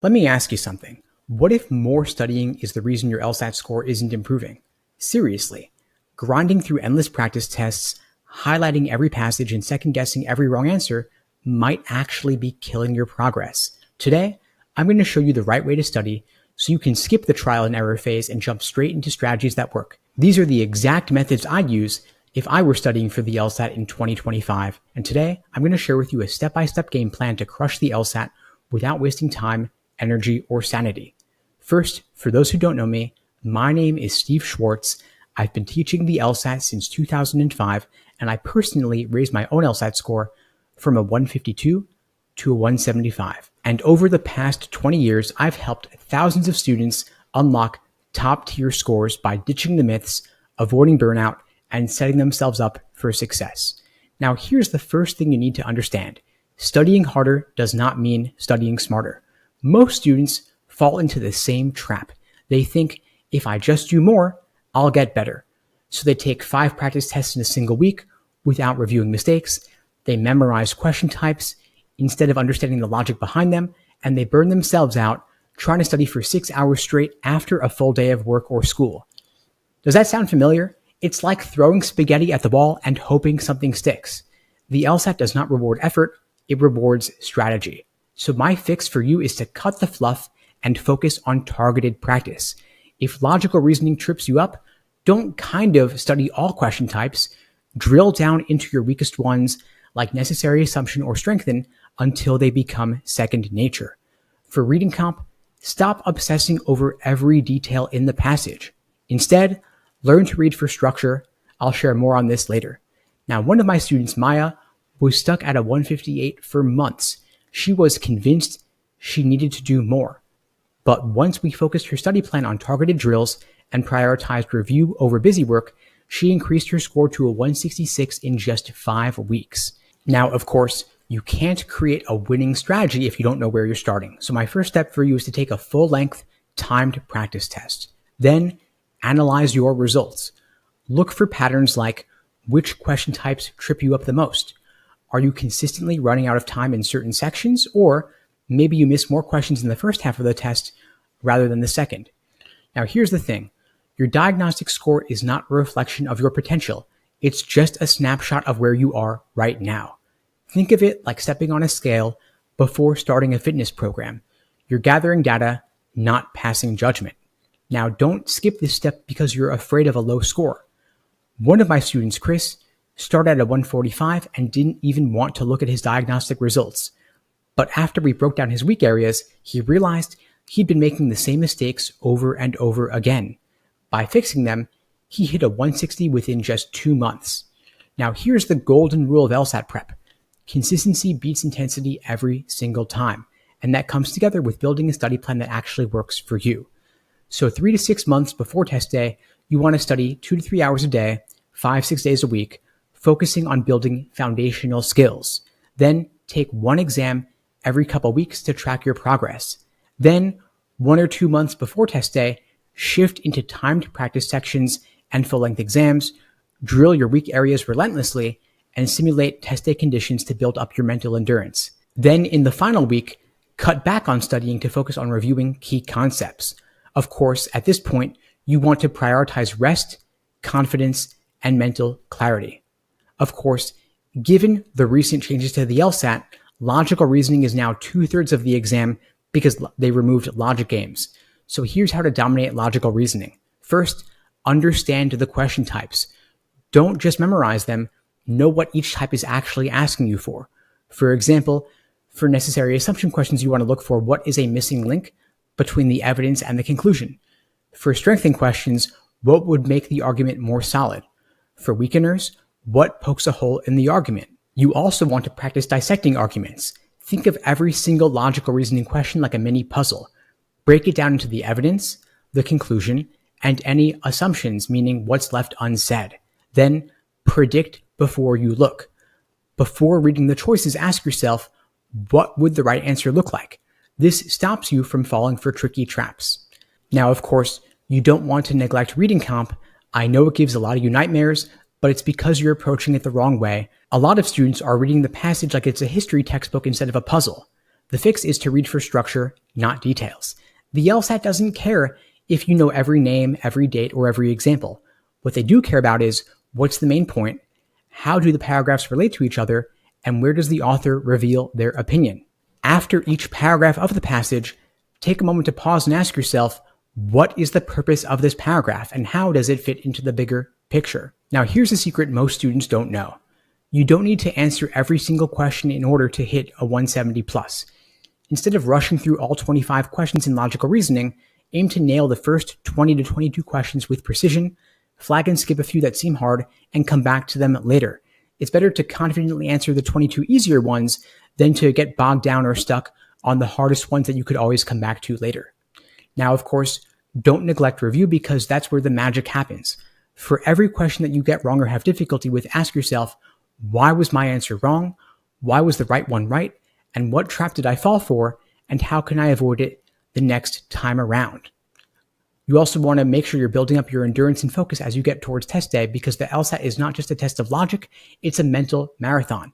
Let me ask you something. What if more studying is the reason your LSAT score isn't improving? Seriously, grinding through endless practice tests, highlighting every passage, and second-guessing every wrong answer might actually be killing your progress. Today, I'm going to show you the right way to study so you can skip the trial and error phase and jump straight into strategies that work. These are the exact methods I'd use if I were studying for the LSAT in 2025. And today, I'm going to share with you a step-by-step game plan to crush the LSAT without wasting time, energy, or sanity. First, for those who don't know me, my name is Steve Schwartz. I've been teaching the LSAT since 2005, and I personally raised my own LSAT score from a 152 to a 175. And over the past 20 years, I've helped thousands of students unlock top-tier scores by ditching the myths, avoiding burnout, and setting themselves up for success. Now, here's the first thing you need to understand. Studying harder does not mean studying smarter. Most students fall into the same trap. They think, if I just do more, I'll get better. So they take 5 practice tests in a single week without reviewing mistakes. They memorize question types instead of understanding the logic behind them, and they burn themselves out trying to study for 6 hours straight after a full day of work or school. Does that sound familiar? It's like throwing spaghetti at the wall and hoping something sticks. The LSAT does not reward effort, it rewards strategy. So my fix for you is to cut the fluff and focus on targeted practice. If logical reasoning trips you up, don't kind of study all question types. Drill down into your weakest ones like necessary assumption or strengthen until they become second nature. For reading comp, stop obsessing over every detail in the passage. Instead, learn to read for structure. I'll share more on this later. Now, one of my students, Maya, was stuck at a 158 for months. She was convinced she needed to do more. But once we focused her study plan on targeted drills and prioritized review over busy work, she increased her score to a 166 in just 5 weeks. Now, of course, you can't create a winning strategy if you don't know where you're starting. So my first step for you is to take a full-length timed practice test. Then analyze your results. Look for patterns like which question types trip you up the most. Are you consistently running out of time in certain sections, or maybe you miss more questions in the first half of the test rather than the second? Now, here's the thing. Your diagnostic score is not a reflection of your potential. It's just a snapshot of where you are right now. Think of it like stepping on a scale before starting a fitness program. You're gathering data, not passing judgment. Now, don't skip this step because you're afraid of a low score. One of my students, Chris, started at a 145 and didn't even want to look at his diagnostic results. But after we broke down his weak areas, he realized he'd been making the same mistakes over and over again. By fixing them, he hit a 160 within just 2 months. Now, here's the golden rule of LSAT prep. Consistency beats intensity every single time. And that comes together with building a study plan that actually works for you. So 3 to 6 months before test day, you want to study 2 to 3 hours a day, 5-6 days a week, focusing on building foundational skills. Then take 1 exam every couple weeks to track your progress. Then 1 or 2 months before test day, shift into timed practice sections and full-length exams, drill your weak areas relentlessly, and simulate test day conditions to build up your mental endurance. Then in the final week, cut back on studying to focus on reviewing key concepts. Of course, at this point, you want to prioritize rest, confidence, and mental clarity. Of course, given the recent changes to the LSAT, logical reasoning is now 2/3 of the exam because they removed logic games. So here's how to dominate logical reasoning. First, understand the question types. Don't just memorize them, know what each type is actually asking you for. For example, for necessary assumption questions, you want to look for what is a missing link between the evidence and the conclusion. For strengthening questions, what would make the argument more solid? For weakeners, what pokes a hole in the argument? You also want to practice dissecting arguments. Think of every single logical reasoning question like a mini puzzle. Break it down into the evidence, the conclusion, and any assumptions, meaning what's left unsaid. Then predict before you look. Before reading the choices, ask yourself, what would the right answer look like? This stops you from falling for tricky traps. Now, of course, you don't want to neglect reading comp. I know it gives a lot of you nightmares, but it's because you're approaching it the wrong way. A lot of students are reading the passage like it's a history textbook instead of a puzzle. The fix is to read for structure, not details. The LSAT doesn't care if you know every name, every date, or every example. What they do care about is what's the main point, how do the paragraphs relate to each other, and where does the author reveal their opinion. After each paragraph of the passage, take a moment to pause and ask yourself, what is the purpose of this paragraph and how does it fit into the bigger picture? Now, here's a secret most students don't know. You don't need to answer every single question in order to hit a 170 plus. Instead of rushing through all 25 questions in logical reasoning, aim to nail the first 20 to 22 questions with precision, flag and skip a few that seem hard, and come back to them later. It's better to confidently answer the 22 easier ones than to get bogged down or stuck on the hardest ones that you could always come back to later. Now, of course, don't neglect review because that's where the magic happens. For every question that you get wrong or have difficulty with, ask yourself, why was my answer wrong? Why was the right one right? And what trap did I fall for? And how can I avoid it the next time around? You also want to make sure you're building up your endurance and focus as you get towards test day because the LSAT is not just a test of logic, it's a mental marathon.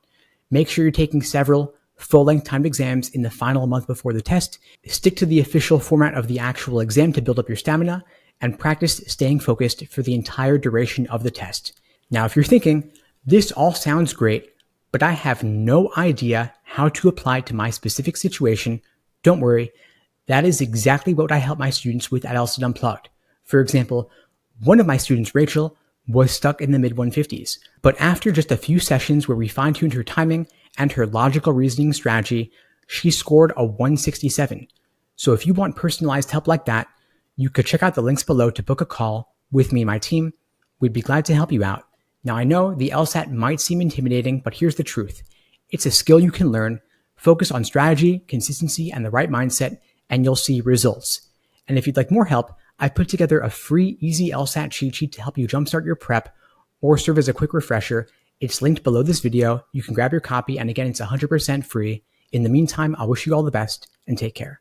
Make sure you're taking several full-length timed exams in the final month before the test. Stick to the official format of the actual exam to build up your stamina and practice staying focused for the entire duration of the test. Now, if you're thinking, this all sounds great, but I have no idea how to apply to my specific situation, don't worry. That is exactly what I help my students with at LSAT Unplugged. For example, one of my students, Rachel, was stuck in the mid-150s, but after just a few sessions where we fine-tuned her timing and her logical reasoning strategy, she scored a 167. So if you want personalized help like that, you could check out the links below to book a call with me and my team. We'd be glad to help you out. Now, I know the LSAT might seem intimidating, but here's the truth. It's a skill you can learn. Focus on strategy, consistency, and the right mindset, and you'll see results. And if you'd like more help, I put together a free, easy LSAT cheat sheet to help you jumpstart your prep or serve as a quick refresher. It's linked below this video. You can grab your copy, and again, it's 100% free. In the meantime, I wish you all the best and take care.